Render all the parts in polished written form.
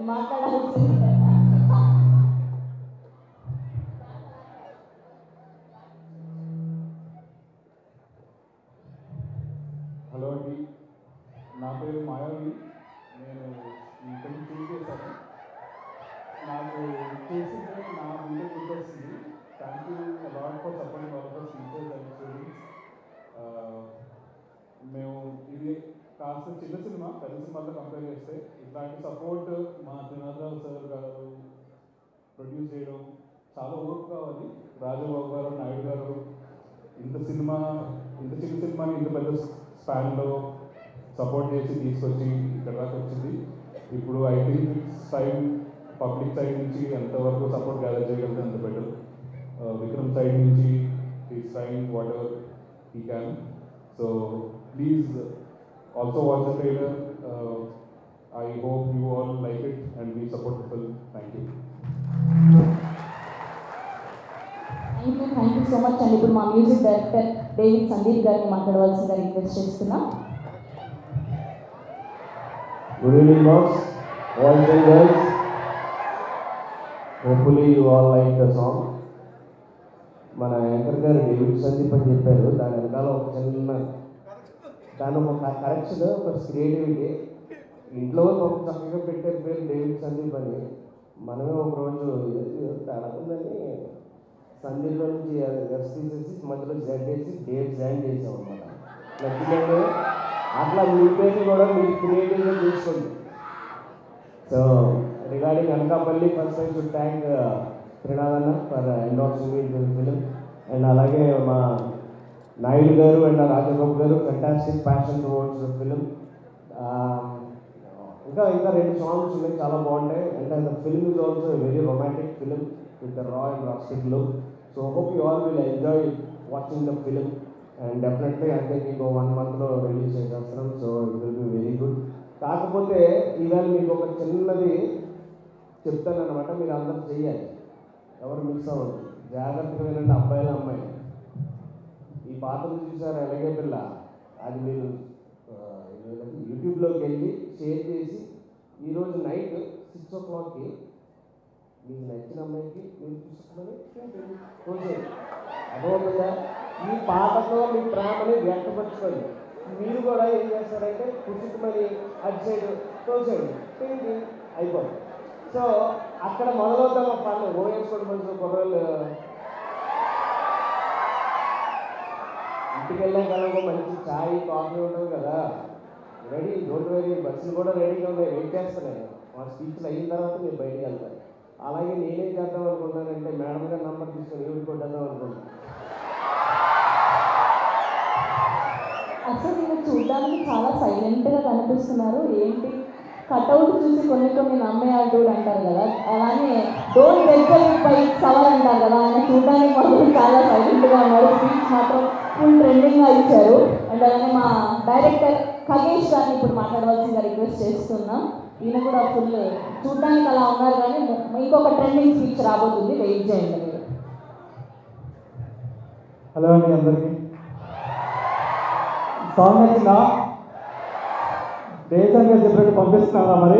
మాట్లాడాల్సింది. హలో అండి, నా పేరు మాయావి. నేను ఈ ఫిల్మ్ చూస్ చేశాను. నాకు చూసిందే నా ముందే గుర్తొస్తుంది. Thank you a lot for supporting all of teachers and students. మేము ఇది కాస్త చిన్న సినిమా, పెద్ద సినిమాతో కంపేర్ చేస్తే ఇట్లాంటి సపోర్ట్ మా త్రినాథరావు సార్ గారు ప్రొడ్యూస్ చేయడం చాలా ఓర్పు కావాలి. రాజబాబు గారు, నాయుడు గారు ఇంత చిన్న సినిమాని ఇంత పెద్ద స్పాన్లో సపోర్ట్ చేసి తీసుకొచ్చి ఇక్కడ దాకా వచ్చింది. ఇప్పుడు I think side public side నుంచి ఎంతవరకు సపోర్ట్ గ్యాదర్ చేయగలిగితే అంత బెటర్. విక్రమ్ సైడ్ నుంచి is trying what ever he can. So please also watch the trailer. I hope you all like it and we support the film. Thank you. Thank you so much అండి. ఇప్పుడు మా music director David Sandeep గారిని మాట్లాడవలసిందిగా request చేస్తున్నాం. Good evening, boss, boys and girls. Hopefully you all like the song. మన anchor గారు David Sandeep అని చెప్పారు. దాని వెనకాల ఒక చిన్న కరెక్షన్ ప్లస్ క్రియేటివిటీ. ఇంట్లో ఒక చక్కగా పెట్టే పేరు డేవిడ్ సందీప్ అని. మనమే ఒకరోజు తడకుందని సందీప్ నుంచి ఎస్ తీసేసి మధ్యలో జెడ్ వేసి డేవ్ జాయిన్ చేసాం అనమాట. నచ్చిందండి. అట్లా మీ పేరు కూడా మీరు క్రియేటివ్గా చూసుకోండి. So regarding Anakapalli, first I should thank త్రినాథన్న for endorsing me film. And అలాగే మా Naidu garu and Rajababu garu fantastic passion towards the film. ఇంకా 2 సాంగ్స్ ఉన్నాయి, చాలా బాగుంటాయి. And the film is also very romantic film with the raw and rustic look. So hope you all will enjoy watching the film. And definitely అంటే మీకు 1 monthలో release చేసేస్తున్నాం. So it will be very good. కాకపోతే ఈవేళ మీకు ఒక చిన్నది చెప్తానమాట, మీరు అందరూ చెయ్యాలి, ఎవరు మిస్ అవ్వదు. జాగ్రత్తగా వినండి అబ్బాయిలు అమ్మాయి. ఈ పాటలు చూసారు ఎలాగే పిల్ల, అది మీరు యూట్యూబ్లోకి వెళ్ళి షేర్ చేసి ఈరోజు నైట్ 6 o'clockకి మీకు నచ్చిన అమ్మాయికి మీరు చూసుకుని అర్థమవుతుందా? ఈ పాటతో మీ ప్రేమని వ్యక్తపరచుకోండి. మీరు కూడా ఏం చేస్తారంటే పుట్టుకుమని అటు సైడ్ తోసేయండి, అయిపోతుంది. సో అక్కడ మొదలవుతాం ఒక పనులు ఓవేసుకోండి. మంచి కుర్రలు ఇంటికి వెళ్ళాం కనుక మంచి ఛాయ్ కాఫీ ఉంటుంది కదా, రెడీ. డోంట్ వెరీ, బస్సులు కూడా రెడీగా ఉన్నాయి, వెయిట్ చేస్తున్నాయి. మా స్పీచ్లు అయిన తర్వాత మీరు బయటికి వెళ్తారు. అలాగే నేనేం చేద్దాం అనుకున్నానంటే మేడం గారి నంబర్ తీసుకొని ఈవిడ కొట్టేద్దాం అనుకున్నాను. అసలు మీరు చూడడానికి చాలా సైలెంట్గా కనిపిస్తున్నారు. ఏంటి కట్అవుట్ చూసి కొన్ని నమ్మేయాడు అంటారు కదా, అలానే డోర్ దగ్గర పై సవాల్ అంటారు కదా, ఆయన చూడడానికి మాత్రం చాలా సైలెంట్గా ఉన్నారు. స్పీచ్ మాత్రం ఫుల్ ట్రెండింగ్గా ఇచ్చారు. అండ్ అలానే మా డైరెక్టర్ ఖగేష్ గారిని ఇప్పుడు మాట్లాడవలసిందిగా రిక్వెస్ట్ చేస్తున్నాం. ఈయన కూడా ఫుల్ చూడడానికి అలా ఉన్నారు, కానీ ఇంకొక ట్రెండింగ్ స్పీచ్ రాబోతుంది, వెయిట్ చేయండి మీరు. హలో అండి అందరికీ. సాంగ్ నచ్చిందా? దేశంగా చెప్పినట్టు పంపిస్తున్నారా? మరి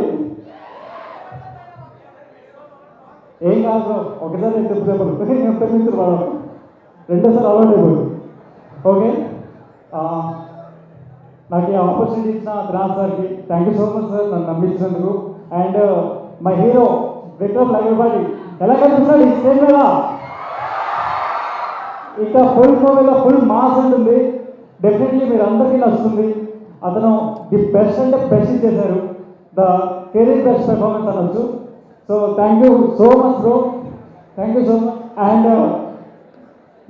ఏం కాదు, ఒకసారి నేను చెప్పు నేను పెర్మిషన్ రావడం, రెండోసారి అలవాటు అయిపోయింది. ఓకే, నాకు ఈ ఆపర్చునిటీ ఇచ్చిన త్రినాథ్ సార్కి thank you so much sir, నన్ను నమ్మించినందుకు. And my hero Vikram Lagadapati ఎలా కనిపిస్తున్నాడు ఈ స్టేజ్ మీద? ఇంకా ఫుల్ మూవీలో ఫుల్ మాస్ ఉంటుంది. డెఫినెట్లీ మీరు అందరికీ నచ్చుతుంది. అతను ది బెస్ట్ అంటే బెస్ట్ ఇచ్చేశారు. ద కెరీర్ బెస్ట్ పెర్ఫార్మెన్స్ అనొచ్చు. So thank you so much bro, thank you so much. And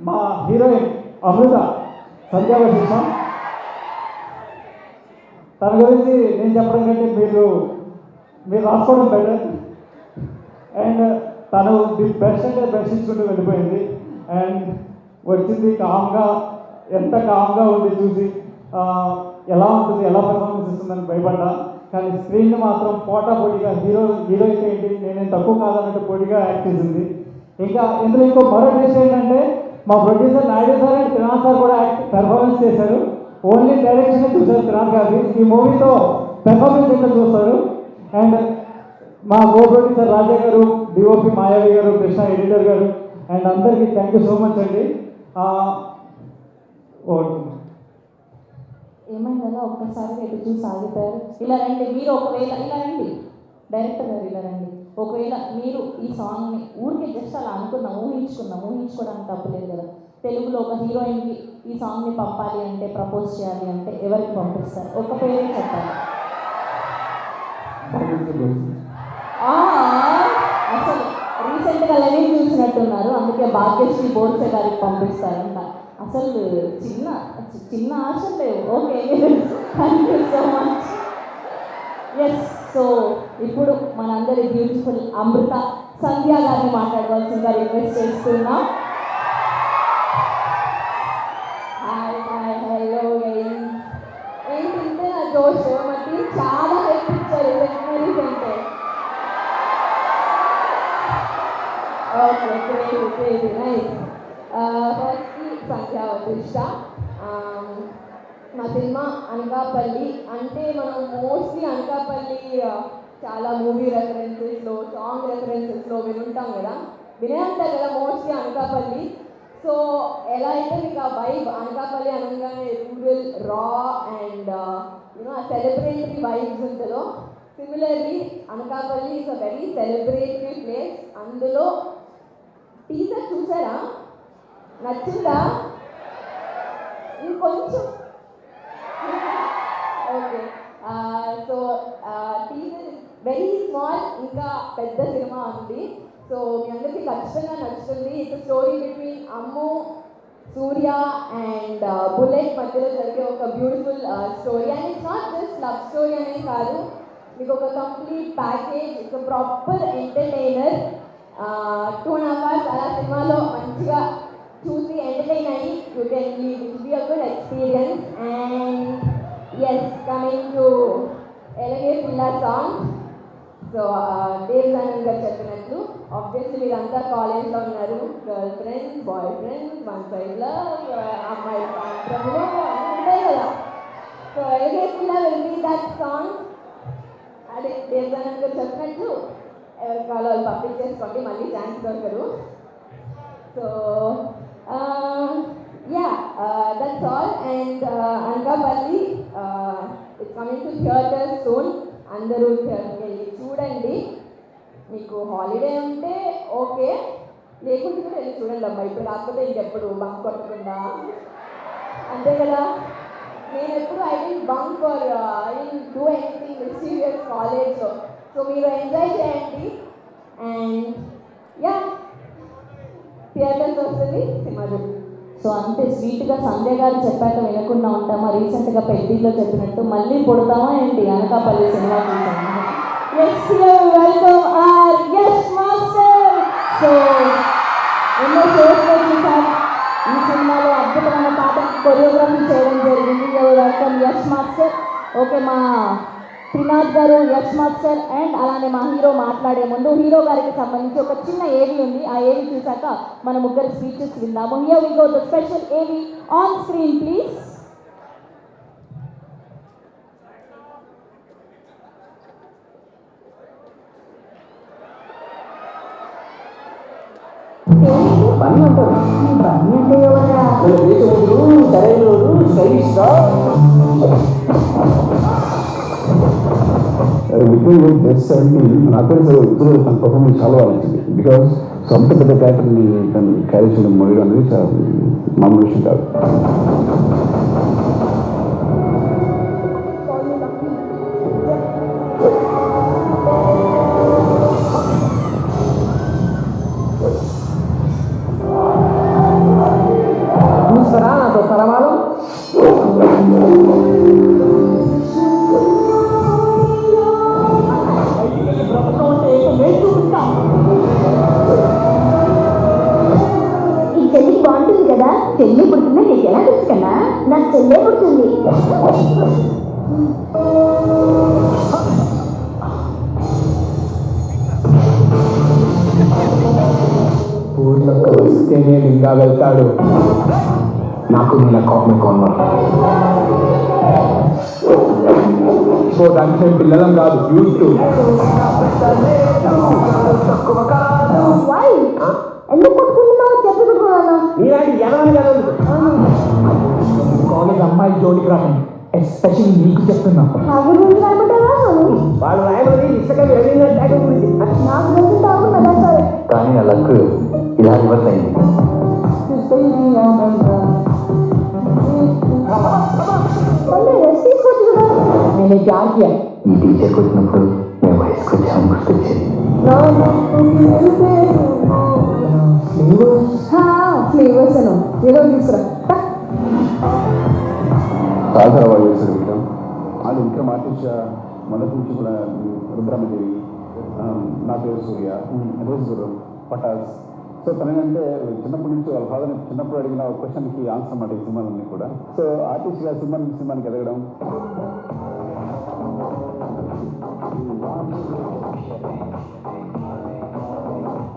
మా హీరోయిన్ అమృత సంధ్యా వశిష్ఠం, తన గురించి నేను చెప్పడం కంటే మీరు రాసుకోవడం బెటర్. అండ్ తను ది బెస్ట్ అంటే బెస్ట్ ఇచ్చుకుంటూ వెళ్ళిపోయింది. అండ్ వచ్చింది కామ్గా, ఎంత కామ్గా ఉంది చూసి ఎలా ఉంటుంది, ఎలా పెర్ఫార్మెన్స్ ఇస్తుందని భయపడ్డా. కానీ స్క్రీన్ మాత్రం పోటీగా హీరోయిన్ ఏంటి నేనేం తక్కువ కాదన్నట్టు పోటీగా యాక్ట్ చేసింది. ఇంకా ఇందులో ఇంకో మరో విషయం ఏంటంటే మా producer Naidu sir and Trinath sir కూడా పెర్ఫార్మెన్స్ చేశారు. ఓన్లీ డైరెక్షన్ చూసారు త్రినాథ్ గారిని, ఈ మూవీతో పెర్ఫార్మెన్స్ ఏంటో చూస్తారు. అండ్ మా కో ప్రొడ్యూసర్ రాజా గారు, డిఓపి మాయావి గారు, కృష్ణ ఎడిటర్ గారు అండ్ అందరికీ థ్యాంక్ యూ సో మచ్ అండి. ఏమైందలా ఒక్కసారి ఎటు చూసి ఆగిపోయారు? ఇలా రండి, మీరు ఒకవేళ ఇలా రండి, డైరెక్టర్ గారు ఇలా రండి. ఒకవేళ మీరు ఈ సాంగ్ని ఊరికి జస్ట్ అలా ఊహించుకోవడానికి తప్పలేదు కదా. తెలుగులో ఒక హీరోయిన్కి ఈ సాంగ్ని పంపాలి అంటే, ప్రపోజ్ చేయాలి అంటే ఎవరికి పంపిస్తారు? ఒక పేరే చెప్పాలి. అసలు రీసెంట్గా లైవ్ చూసినట్టున్నారు, అందుకే భాగ్యశ్రీ బోర్సే గారికి పంపిస్తారంట. అసలు చిన్న ఆశలు లేవు. Okay, thank you so much. Yes, so ఇప్పుడు మనందరి బ్యూటిఫుల్ అమృత సంధ్య గారిని మాట్లాడవలసిందిగా రిక్వెస్ట్ చేస్తున్నాం. హాయ్ హాయ్ హలో ఏంటంటే నా జోష్ మట్టి చాలా హెల్ప్ ఇచ్చారు సెమినరీస్ అంటే. Okay, crazy nice. ఫస్ట్కి సంధ్య వశిష్ట. మా సినిమా అనకాపల్లి అంటే మనం మోస్ట్లీ అనకాపల్లి చాలా మూవీ రెఫరెన్సెస్లో, సాంగ్ రెఫరెన్సెస్లో వినుంటాం కదా, వినే ఉంటారు కదా మోస్ట్లీ అనకాపల్లి. సో ఎలా అయితే మీకు ఆ వైబ్ అనకాపల్లి అనగానే రూరల్ రా అండ్ యూనో ఆ సెలబ్రేటరీ వైబ్స్ ఉంటుందో, similarly Anakapalli is a very celebratory place. అందులో టీజర్ చూసారా? నచ్చిందా? ఇంకొంచెం okay. So teaser very small, ఇంకా పెద్ద సినిమా ఉంది. సో మీ అందరికీ ఖచ్చితంగా నచ్చుతుంది. It's story between Ammu, Surya and bullet మధ్యలో జరిగే ఒక beautiful story. And it's not just love story అనేది కాదు, మీకు ఒక complete package, it's proper entertainer. 2.5 hours అలా సినిమాలో మంచిగా చూసి ఎంటర్టైన్ అయ్యి you can leave. It be a good experience. And yes, coming to ఎలాగే పిల్ల సాంగ్. సో దేవదానంద్ గారు చెప్పినట్లు ఆబ్వియస్లీ మీరంతా కాలేజ్లో ఉన్నారు, girlfriends, boyfriends, one side love, అమ్మాయి పాత్రలు ఉంటాయి కదా. సో ఎలాగే పిల్ల విల్ బి దట్ సాంగ్. అదే దేవదానంద్ గారు చెప్పినట్లు ఎవరి కాలో వాళ్ళు పబ్లిక్ చేసుకోండి, మళ్ళీ ఛాన్స్ దొరకరు. So that's all. And Anakapalli it's coming to theater soon. అందరూ థియేటర్కి వెళ్ళి చూడండి. మీకు హాలిడే ఉంటే ఓకే, లేకుంటే కూడా వెళ్ళి చూడండి అమ్మా. ఇప్పుడు కాకపోతే ఇంకెప్పుడు బంక్ కొట్టకుండా, అంతే కదా. నేను ఎప్పుడు I don't bunk or I don't do anything mysterious కాలేజ్లో. సో మీరు ఎంజాయ్ చేయండి. అండ్ థియేటర్స్ వస్తుంది సినిమా చూడండి. సో అంతే స్వీట్గా సంధ్య గారు చెప్పాక వినకుండా ఉంటామా? రీసెంట్గా పెద్దీలో చెప్పినట్టు మళ్ళీ పుడతామా ఏంటి అనకాపల్లి సినిమా చూసాము. Welcome R Yash master. So ఎన్నో షోస్లో చూసాం, ఈ సినిమాలో అద్భుతమైన పాటకి కొరియోగ్రఫీ చేయడం జరిగింది. Welcome Yash master. ఓకే, మా త్రినాథ్ గారు, యష్ మాస్టర్ అండ్ అలానే మా హీరో మాట్లాడే ముందు హీరో గారికి సంబంధించి ఒక చిన్న ఏవి ఉంది. ఆ ఏవి చూసాక మన ముగ్గురు స్పీచెస్ విందాము. Here we go, the special AV on screen please. Bunny అంటారు. బన్నీ అంటే ఎవరా? సరైనడు, స్టైలిష్గా. విక్రమ్ బెస్ట్ అంటే నాకు తెలిసి తన పర్ఫార్మెన్స్ చాలా బాగుంటుంది. బికాస్ సొంత పెద్ద క్యారెక్టర్ని తను క్యారీ చేయడం మొదలు అనేది చాలా మామూలు విషయం కాదు. చూస్తారా నాతో పరమాణం? ఈ చెల్లికి బాగుంటుంది కదా. చెల్లి పుట్టిందా నీకు ఎలా తెలుసు కన్నా? నాకు చెల్లె పుట్టింది. పూర్ణకు వస్తేనే ఇంకా వెళ్తాడు. నాకు నేను కాపీ కొన్నా. కొట్టుకోవడానికి మేము పిల్లలం కాదు, యూత్. వై ఎందుకు కొట్టుకుంటున్నావు చెప్పి కొట్టుకున్నాను నీలాంటి ఎలాంటి కాలేజ్ అమ్మాయి జోలికి రాకండి, ఎస్పెషల్లీ నీకు చెప్తున్నా. నా గురించి రాయమంటారా వాళ్ళు రాయబడి ఇసుక వెళ్ళిన ట్యాగ్ గురించి నాకు గురించి తాగుతుందా సరే కానీ నా లక్ ఇలా రివర్స్ అయింది. మళ్ళీ రెస్ట్ తీసుకోవచ్చు కదా నేను జాగ్య ఈ టీచర్కి వచ్చినప్పుడు మేము వయసుకు వచ్చాము గుర్తొచ్చింది. ఫ్లేవర్స్ అను ఏదో తీసుకురా చాలా బాగా చేశాడు విక్రమ్. వాళ్ళు విక్రమ్ ఆర్టిస్ట్ మొదటి నుంచి కూడా రుద్రమదేవి, నా పేరు సూర్య, రోజుగురం, పటాస్. సో తనేంటంటే చిన్నప్పటి నుంచి వాళ్ళ ఫాదర్ చిన్నప్పుడు అడిగిన ఒక క్వశ్చన్కి ఆన్సర్ అన్నమాట ఈ సినిమాలన్నీ కూడా. సో ఆర్టిస్ట్గా సినిమానికి ఎదగడం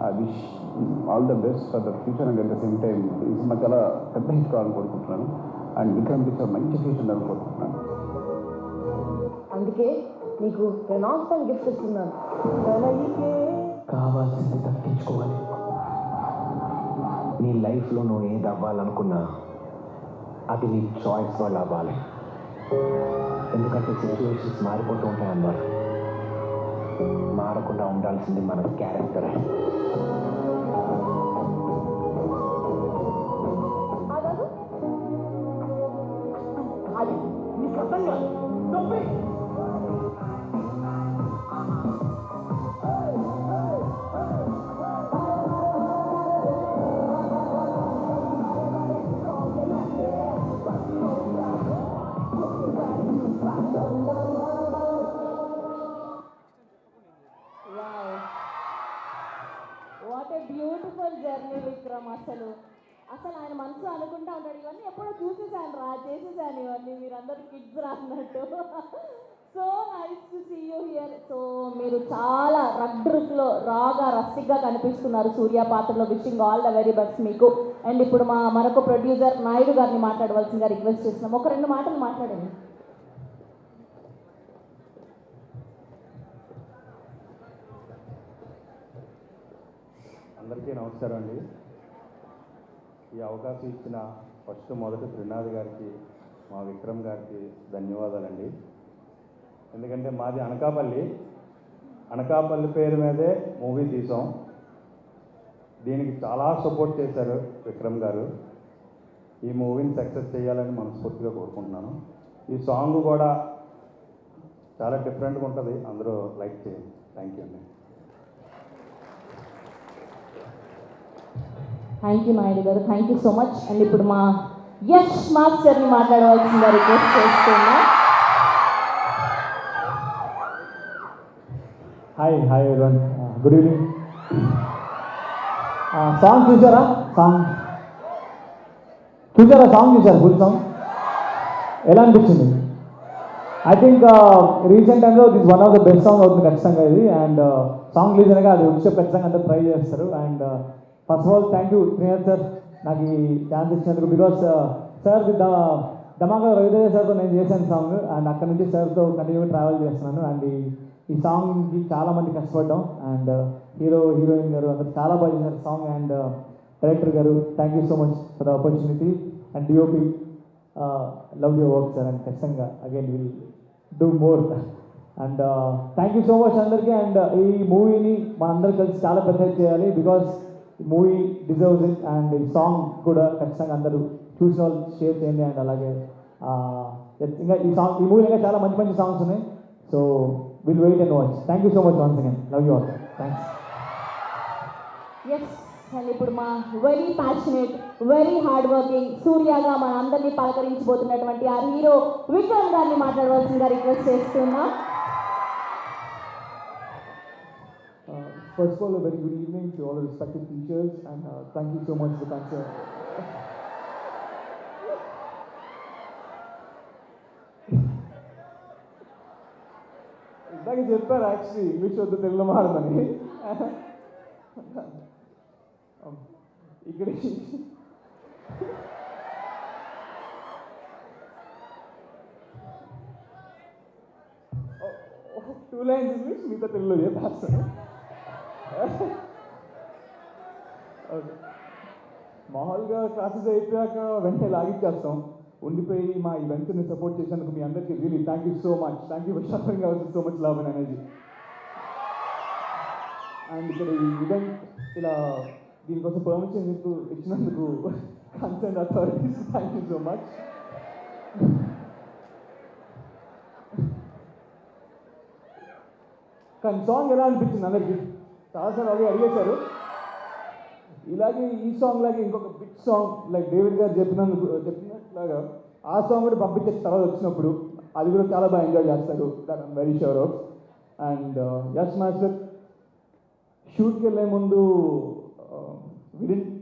I wish all the best for the future and at the same time ఈ సినిమా చాలా పెద్ద హిట్ కావాలని కోరుకుంటున్నాను. అండ్ విక్రమ్ టీచర్ మంచి ఫ్యూచర్ ఉండాలని కోరుకుంటున్నాను. అందుకే నీకు నాన్ గిఫ్ట్ ఇస్తున్నాను. కావాల్సింది దక్కించుకోవాలి. నీ లైఫ్లో నువ్వు ఏది అవ్వాలనుకున్నా అది నీ చాయిస్ వల్ల అవ్వాలి. ఎందుకంటే సిచ్యువేషన్స్ మారిపోతూ ఉంటాయి అన్నారు. మారకుండా ఉండాల్సింది మన క్యారెక్టరే. అది నీకు అర్థం కాదు నొప్పి what a beautiful journey Vikram. అసలు ఆయన మనసులో అనుకుంటా ఉంటాడు ఇవన్నీ ఎప్పుడో చూసేసాను రా చేసేసాను ఇవన్నీ మీరందరూ కిడ్స్ రా అన్నట్టు. So nice to see you here. So మీరు చాలా రగ్డ్రుక్లో రాగా రస్టిక్గా కనిపిస్తున్నారు సూర్య పాత్రలో. Wishing all the very best మీకు. అండ్ ఇప్పుడు మరొక ప్రొడ్యూసర్ నాయుడు గారిని మాట్లాడవలసిందిగా రిక్వెస్ట్ చేస్తున్నాం. ఒక 2 మాటలు మాట్లాడండి. అందరికీ నమస్కారం అండి. ఈ అవకాశం ఇచ్చిన మొదటి త్రినాథ్ గారికి, మా విక్రమ్ గారికి ధన్యవాదాలండి. ఎందుకంటే మాది అనకాపల్లి పేరు మీదే మూవీ తీసాం. దీనికి చాలా సపోర్ట్ చేశారు విక్రమ్ గారు. ఈ మూవీని సక్సెస్ చేయాలని మనస్ఫూర్తిగా కోరుకుంటున్నాను. ఈ సాంగ్ కూడా చాలా డిఫరెంట్గా ఉంటుంది, అందరూ లైక్ చేయండి. థ్యాంక్ యూ అండి. థ్యాంక్ యూ నాయుడు గారు, thank you so much. And ఇప్పుడు మా యష్ మాస్టర్ని మాట్లాడవలసిందిగా రిక్వెస్ట్ చేస్తున్నా. Hi everyone, good evening. Song చూసారా? సాంగ్ ఫుల్ సాంగ్ ఎలా అనిపించింది? ఐ థింక్ రీసెంట్ టైంలో this one of the best song అవుతుంది ఖచ్చితంగా ఇది. అండ్ సాంగ్ రిలీజ్ అనగా అది వచ్చే ఖచ్చితంగా అందరూ ట్రై చేస్తారు. And first of all thank you Srinath sir నాకు ఈ ఛాన్స్ ఇచ్చినందుకు. బికాస్ సార్ ధమాకా రవితేజ సార్తో నేను చేశాను సాంగ్. అండ్ అక్కడ నుంచి సార్తో కంటిన్యూగా ట్రావెల్ చేస్తున్నాను. అండ్ ఈ సాంగ్కి చాలామంది కష్టపడ్డాం. అండ్ హీరోయిన్ గారు అందరూ చాలా బాగా చేశారు song. And director garu thank you so much for the opportunity. And DOP love your work sir. And ఖచ్చితంగా again will do more. And thank you so much అందరికీ. అండ్ ఈ మూవీని మనందరూ కలిసి చాలా పెద్ద చేయాలి. బికాస్ ఈ మూవీ డిజర్వ్స్ ఇట్. అండ్ ఈ సాంగ్ కూడా ఖచ్చితంగా అందరూ చూసిన వాళ్ళు షేర్ చేయండి. అండ్ అలాగే ఇంకా ఈ మూవీ ఇంకా చాలా మంచి మంచి సాంగ్స్ ఉన్నాయి. So will wait and watch. Thank you so much once again. Love you all. Thanks. Yes. And ఇప్పుడు మా very passionate, very hard working సూర్యగా మన అందరినీ పలకరించబోతున్నటువంటి ఆ హీరో విక్రమ్ గారిని మాట్లాడవలసిందిగా రిక్వెస్ట్ చేస్తున్నా. First of all, a very good evening to all the respected teachers, and thank you so much for that. ఇందాక చెప్పారు యాక్చువల్లీ ఇంగ్లీష్ వద్దు తెలుగులో మాడమని. ఇక్కడ 2 lines ఇంగ్లీష్ మిగతా తెలుగులో చెప్పేస్తాను. ఓకే, మామూలుగా క్లాసెస్ అయిపోయాక వెంటనే లాగిచ్చేస్తాం. ఉండిపోయి మా ఈవెంట్ని సపోర్ట్ చేసినందుకు మీ అందరికీ really thank you so much. Thank you for showering our so much love and energy. And ఇక్కడ ఈ ఈవెంట్ ఇలా దీనికోసం పర్మిషన్ ఇచ్చినందుకు concern authorities thank you so much. కానీ సాంగ్ ఎలా అనిపించింది అందరికీ? చాలాసార్లు అవి అడిగేశారు. ఇలాగే ఈ సాంగ్ లాగే ఇంకొక బిగ్ సాంగ్ లైక్ డేవిడ్ గారు చెప్పినట్లాగా ఆ సాంగ్ కూడా పంపించే తర్వాత వచ్చినప్పుడు అది కూడా చాలా బాగా ఎంజాయ్ చేస్తారు. That I'm very sure of. And yes master షూట్కి వెళ్ళే ముందు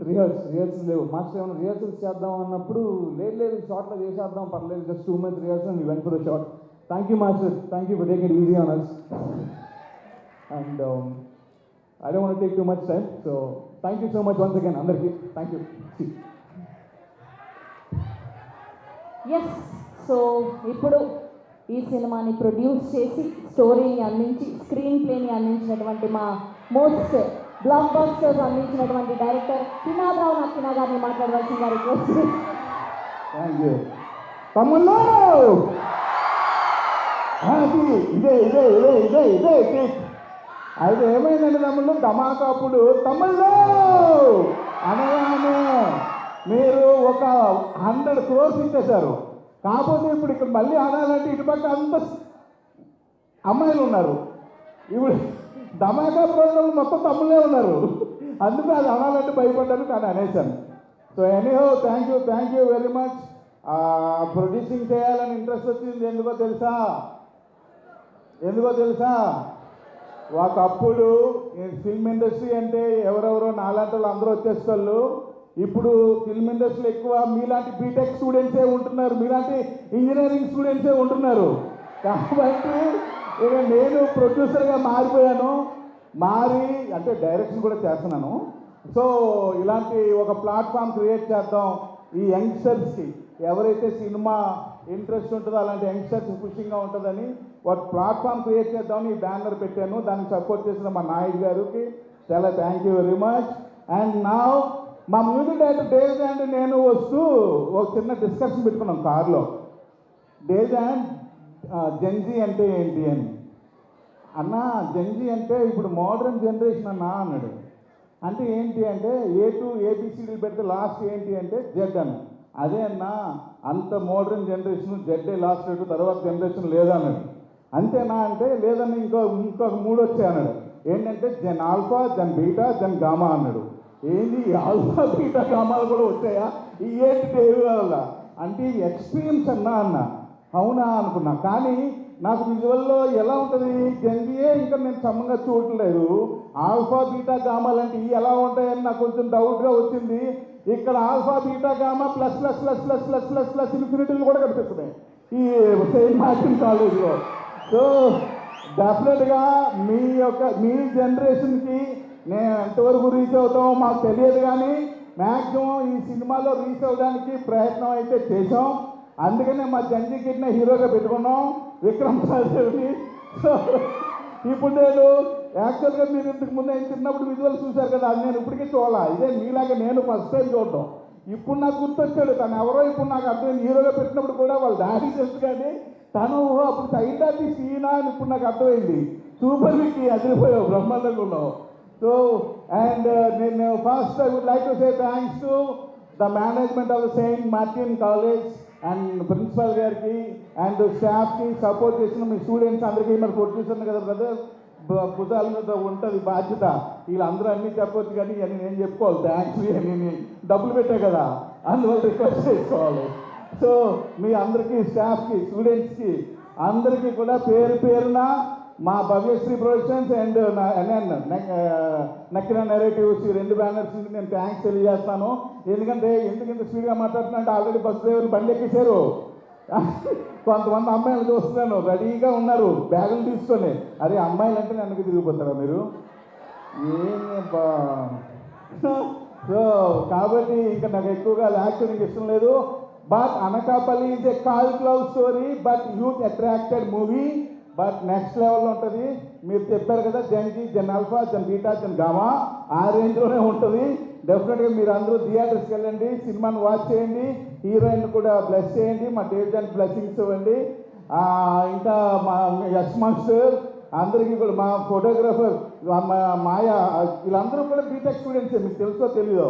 రిహర్సల్స్ లేవు. మాస్టర్ ఏమైనా రిహర్సల్స్ చేద్దాం అన్నప్పుడు లేదు షార్ట్లో చేసేద్దాం పర్లేదు, just 2 months rehearsal event for short. Thank you master, thank you for take it easy on us. And I don't want to take too much time, so thank you so much once again, అందరికీ thank you. Yes, so ఇప్పుడు ఈ సినిమాని produce చేసి స్టోరీని అందించి screen ప్లేని అందించినటువంటి మా most black బాస్టర్స్ అందించినటువంటి డైరెక్టర్ త్రినాథరావు నక్కినా గారిని మాట్లాడవలసిందిగా రిక్వెస్ట్. థ్యాంక్ యూ తమ్ముళ్ళు. ఇదే అయితే ఏమైందండి తమ్ముళ్ళు, ధమాకాపుడు తమ్ముళ్ళు అనగానే మీరు ఒక 100 crores ఇచ్చేశారు. కాకపోతే ఇప్పుడు ఇక్కడ మళ్ళీ అనాలంటే ఇటుపక్క అంత అమ్మాయిలు ఉన్నారు. ఇప్పుడు ధమాకా ప్రోగ్రాంలు మొత్తం తమ్ముళ్ళే ఉన్నారు. అందుకే అది అనాలంటే భయపడ్డాను, కానీ అనేసాను. So anyhow thank you very much. Producing చేయాలని ఇంట్రెస్ట్ వచ్చింది ఎందుకో తెలుసా? ఒకప్పుడు ఫిల్మ్ ఇండస్ట్రీ అంటే ఎవరెవరో నాలాంటి వాళ్ళు అందరూ వచ్చేస్తారు. ఇప్పుడు ఫిల్మ్ ఇండస్ట్రీలో ఎక్కువ మీలాంటి బీటెక్ స్టూడెంట్సే ఉంటున్నారు, మీలాంటి ఇంజనీరింగ్ స్టూడెంట్సే ఉంటున్నారు. కాబట్టి ఇక నేను ప్రొడ్యూసర్గా మారిపోయాను. అంటే డైరెక్షన్ కూడా చేస్తున్నాను. సో ఇలాంటి ఒక ప్లాట్ఫామ్ క్రియేట్ చేద్దాం ఈ యంగ్స్టర్స్కి. ఎవరైతే సినిమా ఇంట్రెస్ట్ ఉంటుందో అలాంటి యంగ్స్టర్స్ పుషింగ్గా ఉంటుందని ఒక ప్లాట్ఫామ్ క్రియేట్ చేద్దామని ఈ బ్యానర్ పెట్టాను. దానికి సపోర్ట్ చేసిన మా నాయుడు గారికి చాలా thank you very much. And నా మా మ్యూజిక్ డైరెక్టర్ డేజ్ అండ్ నేను వస్తూ ఒక చిన్న డిస్కషన్ పెట్టుకున్నాం కార్లో. డేజ్ అండ్ జెన్జీ అంటే ఏంటి అని. అన్న జెన్జీ అంటే ఇప్పుడు మోడర్న్ జనరేషన్ అన్నాడు. అంటే ఏంటి అంటే ABCDలు పెడితే లాస్ట్ ఏంటి అంటే జెడ్ అన్న. అదే అన్న అంత మోడర్న్ జనరేషన్ జెడ్డే లాస్ట్ తర్వాత జనరేషన్ లేదన్నాడు. అంతేనా అంటే లేదన్న ఇంకొక 3 వచ్చాయి అన్నాడు. ఏంటంటే జెన్ ఆల్ఫా, జెన్ బీటా, జెన్ గామా అన్నాడు. ఏంటి ఆల్ఫా బీటా గామాలు కూడా వచ్చాయా ఈ ఏంటి దేవి వల్ల అంటే ఇది ఎక్స్పీరియన్స్ అన్న. అవునా అనుకున్నా. కానీ నాకు విజువల్లో ఎలా ఉంటుంది జెన్జీయే ఇంకా నేను సమంగా చూడట్లేదు. ఆల్ఫా బీటా గామాలంటే ఇవి ఎలా ఉంటాయని నాకు కొంచెం డౌట్గా వచ్చింది. ఇక్కడ alpha beta gamma plus plus plus plus plus plus plus ఇన్ఫినిటీలు కూడా కనిపిస్తున్నాయి ఈ సెయింట్ మార్టిన్ కాలేజ్లో. సో డెఫినెట్గా మీ జనరేషన్కి నేను ఎంతవరకు రీచ్ అవుతామో మాకు తెలియదు, కానీ మ్యాక్సిమం ఈ సినిమాలో రీచ్ అవ్వడానికి ప్రయత్నం అయితే చేసాం. అందుకనే మా జంజీ కిడ్ని హీరోగా పెట్టుకున్నాం విక్రమ్ రాజుని. సో ఇప్పుడు నేను యాక్చువల్గా మీరు ఇంతకు ముందు ఆయన చిన్నప్పుడు విజువల్ చూశారు కదా, అది నేను ఇప్పటికీ చూడాల. ఇదే మీలాగా నేను ఫస్ట్ టైం చూడటం. ఇప్పుడు నాకు గుర్తొచ్చాడు తను ఎవరో. ఇప్పుడు నాకు అర్థమైంది హీరోగా పెట్టినప్పుడు కూడా వాళ్ళ డాడీ తెలుసు, కానీ తను అప్పుడు సైడ్ ఆర్టిస్ట్ ఈయన అని ఇప్పుడు నాకు అర్థమైంది. సూపర్ విక్కి అదిరిపోయావు, బ్రహ్మాండంగా ఉన్నావు. సో అండ్ నేను first I would like to say thanks to the management of the Saint Martin college and principal గారికి అండ్ స్టాఫ్కి సపోర్ట్ చేసిన మీ స్టూడెంట్స్ అందరికీ. మరి ప్రొడ్యూసర్ని కదా బ్రదర్, భుజాల మీద ఉంటుంది బాధ్యత. వీళ్ళందరూ అన్నీ చెప్పొచ్చు, కానీ ఇవన్నీ నేను చెప్పుకోవాలి. థ్యాంక్స్ అని డబ్బులు పెట్టా కదా, అందువల్ల రిక్వెస్ట్ చేసుకోవాలి. సో మీ అందరికీ స్టాఫ్కి స్టూడెంట్స్కి అందరికీ కూడా పేరున మా Bhavyasri productions and Nakkina narratives ఈ 2 బ్యానర్స్ నుండి నేను థ్యాంక్స్ తెలియజేస్తాను. ఎందుకంటే ఎందుకు ఇంత స్పీడ్గా మాట్లాడుతున్నా అంటే ఆల్రెడీ బస్ డ్రైవర్లు బండి ఎక్కేశారు. కొంతమంది అమ్మాయిలు చూస్తున్నాను రెడీగా ఉన్నారు బ్యాగులు తీసుకొని. అదే అమ్మాయిలు అంటే వెనక్కి తిరిగిపోతారా మీరు? సో కాబట్టి ఇంకా నాకు ఎక్కువగా యాక్టింగ్ ఇష్టం లేదు. But Anakapalli is a called love story but youth attracted movie. But next లెవెల్లో ఉంటుంది. మీరు చెప్పారు కదా జెన్కి, జెన్ ఆల్ఫా, జెన్ బీటా, జెన్ గామా, ఆ రేంజ్లోనే ఉంటుంది. డెఫినెట్గా మీరు అందరూ థియేటర్స్కి వెళ్ళండి, సినిమాని వాచ్ చేయండి, హీరోయిన్ కూడా బ్లెస్ చేయండి, మా డేవిడ్ అండ్ బ్లెస్సింగ్స్ ఇవ్వండి. ఇంకా మా యష్ మాస్టర్ అందరికీ కూడా, మా ఫోటోగ్రాఫర్ మాయా, వీళ్ళందరూ కూడా బీటెక్ స్టూడెంట్సే, మీకు తెలుసో తెలియదో,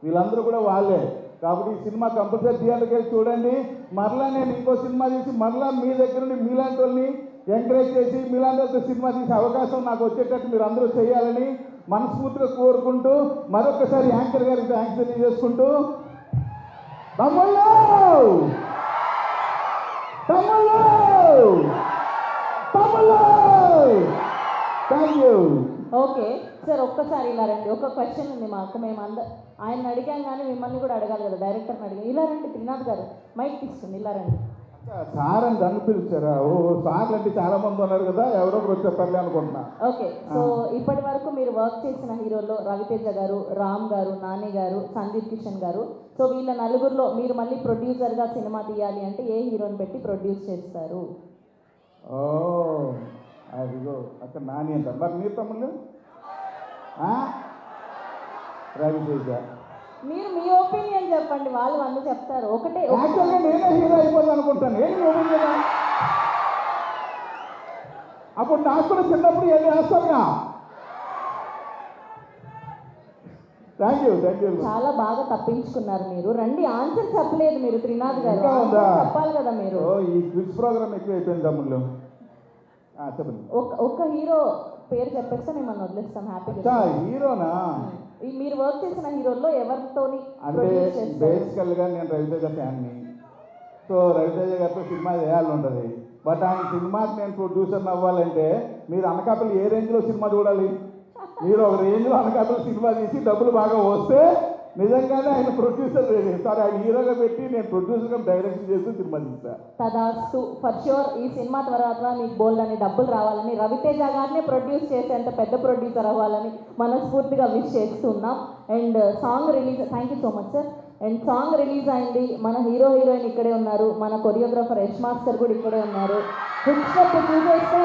వీళ్ళందరూ కూడా వాళ్ళే. కాబట్టి ఈ సినిమా కంపల్సరీ థియేటర్కి వెళ్ళి చూడండి. మరలా నేను ఇంకో సినిమా తీసి మరలా మీ దగ్గర నుండి మీలాంటి వాళ్ళని ఎంకరేజ్ చేసి మీలాంటి వాళ్ళతో సినిమా తీసే అవకాశం నాకు వచ్చేటట్టు మీరు అందరూ చేయాలని మనస్ఫూర్తిగా కోరుకుంటూ, మరొకసారి యాంకర్ గారికి థ్యాంక్స్ తెలియజేసుకుంటూ, తమ్ముళ్ళు తమ్ముళ్ళు తమ్ముళ్ళు థ్యాంక్ యూ. ఓకే సార్, ఒక్కసారి ఇలా రండి. ఒక క్వశ్చన్ ఉంది మాకు. మేము ఆయన అడిగాం కానీ మిమ్మల్ని కూడా అడగాలి కదా, డైరెక్టర్ని అడిగాం. ఇలా రండి, త్రినాథ్ గారు మైక్ తీసుకుంది, ఇలా రండి. సార్ అని నన్ను పిలిచారా? ఓ సార్లు అంటే చాలా మంది ఉన్నారు కదా, ఎవరో ఒకరు వచ్చేస్తారులే అనుకుంటున్నా. ఓకే, సో ఇప్పటి వరకు మీరు వర్క్ చేసిన హీరోల్లో రవితేజ గారు, రామ్ గారు, నాని గారు, సందీప్ కిషన్ గారు, సో వీళ్ళ నలుగురిలో మీరు మళ్ళీ ప్రొడ్యూసర్గా సినిమా తీయాలి అంటే ఏ హీరోని పెట్టి ప్రొడ్యూస్ చేస్తారు? ఓ అదిగో అక్కడ నాని అంటారు. మరి మీరు తమ్ముళ్ళు? రవితేజ. మీరు మీ ఒపీనియన్ చెప్పండి, వాళ్ళు అన్నీ చెప్తారు. ఒకటే యాక్చువల్గా నేనే హీరో అయిపోతాను అనుకుంటాను. ఏంటి ఒపీనియన్? అప్పుడు నాకు కూడా చిన్నప్పుడు ఏం చేస్తాను. Thank you. చాలా బాగా తప్పించుకున్నారు మీరు. రండి, ఆన్సర్ చెప్పలేదు మీరు త్రినాథ్ గారు, ఇంకా ఉందా? చెప్పాలి కదా మీరు. ఈ క్విజ్ ప్రోగ్రామ్ ఎక్కువ అయిపోయింది తమ్ముళ్ళు. చెప్పండి. ఒక హీరో పేరు చెప్పేస్తే మిమ్మల్ని వదిలేస్తాం హ్యాపీగా. హీరోనా? మీరు వర్క్ చేసిన హీరోల్లో ఎవరితోని అంటే బేసికల్గా నేను రవితేజ ఫ్యాన్ని. సో రవితేజ గారితో సినిమా చేయాలని ఉంటుంది. బట్ ఆయన సినిమాకి నేను ప్రొడ్యూసర్ అవ్వాలంటే మీరు అనకాపల్లి ఏ రేంజ్లో సినిమా చూడాలి? మీరు ఒక రేంజ్లో అనకాపల్లి సినిమా తీసి డబ్బులు బాగా వస్తే నిజంగానే ఆయన ప్రొడ్యూసర్ సారీ ఆయన హీరోగా పెట్టి నేను ప్రొడ్యూసర్గా డైరెక్షన్ చేసి సినిమా తీస్తా. తదాస్తు, ఫర్ ష్యూర్ ఈ సినిమా తర్వాత మీకు బోల్డ్ అని డబ్బులు రావాలని, రవితేజ గారిని ప్రొడ్యూస్ చేసేంత పెద్ద ప్రొడ్యూసర్ అవ్వాలని మనస్ఫూర్తిగా విష్ చేస్తున్నాం. And song release, thank you so much sir. And song release అయింది, మన హీరోయిన్ ఇక్కడే ఉన్నారు, మన కొరియోగ్రాఫర్ యష్ మాస్టర్ కూడా ఇక్కడే ఉన్నారు. హుక్ స్టెప్ చూసేస్తే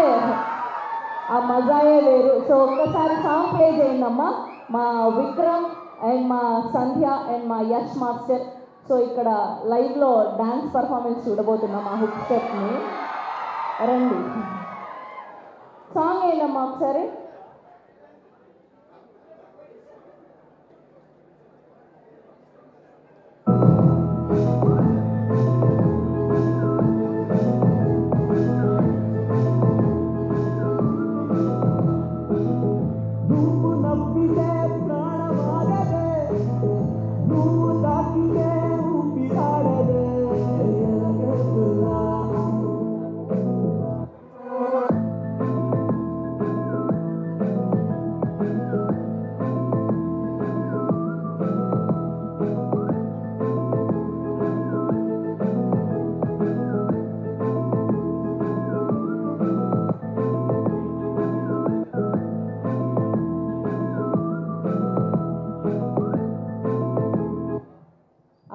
ఆ మజాయే వేరు. సో ఒక్కసారి సాంగ్ ప్లే చేయండమ్మా. మా విక్రమ్ అండ్ మా సంధ్య అండ్ మా యష్ మాస్టర్ సో ఇక్కడ లైవ్లో డ్యాన్స్ పర్ఫార్మెన్స్ చూడబోతున్నాం ఆ హుక్ స్టెప్ని. రండి, సాంగ్ ఏంటమ్మా ఒకసారి.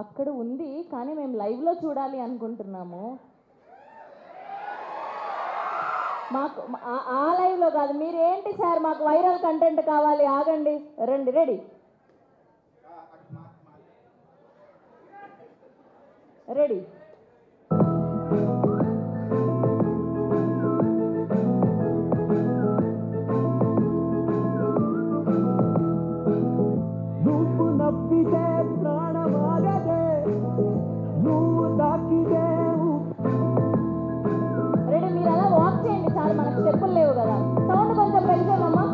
అక్కడ ఉంది కానీ మేము లైవ్లో చూడాలి అనుకుంటున్నాము. మాకు ఆ లైవ్లో కాదు. మీరు ఏంటి సార్ మాకు వైరల్ కంటెంట్ కావాలి, ఆగండి, రండి, రెడీ రెడీ. రెడీ, మీరు అలా వాక్ చేయండి చాలు, మనకు స్టెప్పులు లేవు కదా. సౌండ్ కొంచెం పెంచామమ్మా.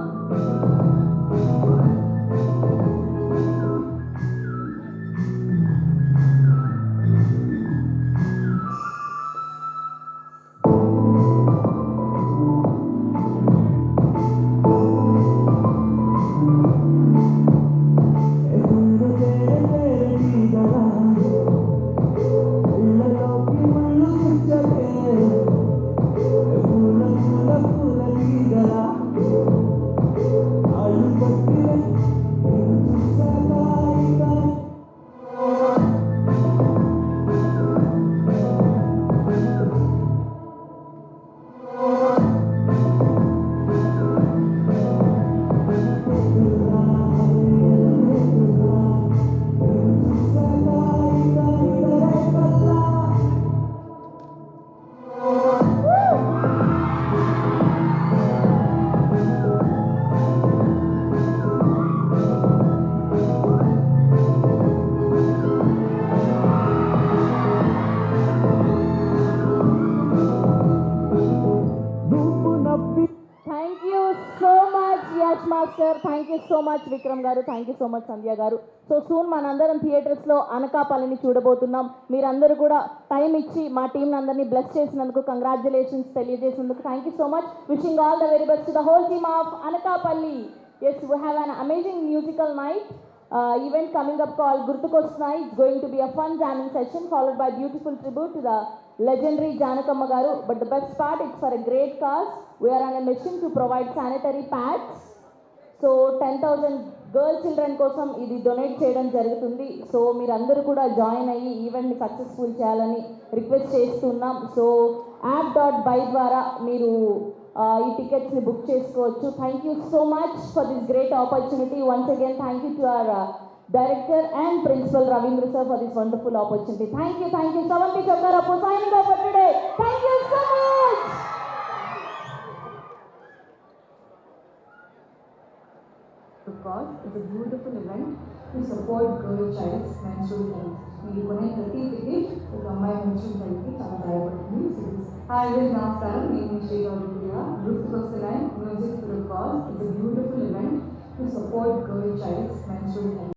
Director. Thank you so much Vikram garu, thank you so much Sandhya garu. So soon మనందరం థియేటర్స్లో అనకాపల్లిని చూడబోతున్నాం. మీరందరూ కూడా టైం ఇచ్చి మా టీం అందరినీ బ్లెస్ చేసినందుకు, కంగ్రాచులేషన్స్ తెలియజేసినందుకు thank you so much. Wishing all the very best to the whole team of Anakapalli. Yes, we have an amazing musical night. Event coming up called Gurtukostunayi. It's going to be a fun jamming session followed by beautiful tribute to the legendary Janakamma Garu. But the best part, it's for a great cause. We are on a mission to provide sanitary pads. So 10,000 girl children కోసం ఇది donate చేయడం జరుగుతుంది. So మీరందరూ కూడా join అయ్యి ఈవెంట్ని successful చేయాలని request చేస్తున్నాం. సో app.by ద్వారా మీరు ఈ టికెట్స్ని బుక్ చేసుకోవచ్చు. Thank you so much for this great opportunity. Once again thank you to our director and principal Ravindra sir for this wonderful opportunity. Thank you Savanthi Chokkarappu signing off for today. Thank you so much. Because it's a beautiful event to support girl child's menstrual health. మీరు కొనే ప్రతి ticket ఒక అమ్మాయి menstrual healthకి చాలా సహాయపడుతుంది. Hi నమస్కారం, నేను శ్రీగౌరి. గుర్తుకొస్తున్నాయి music for the cause. It's a beautiful event to support girl child's menstrual health.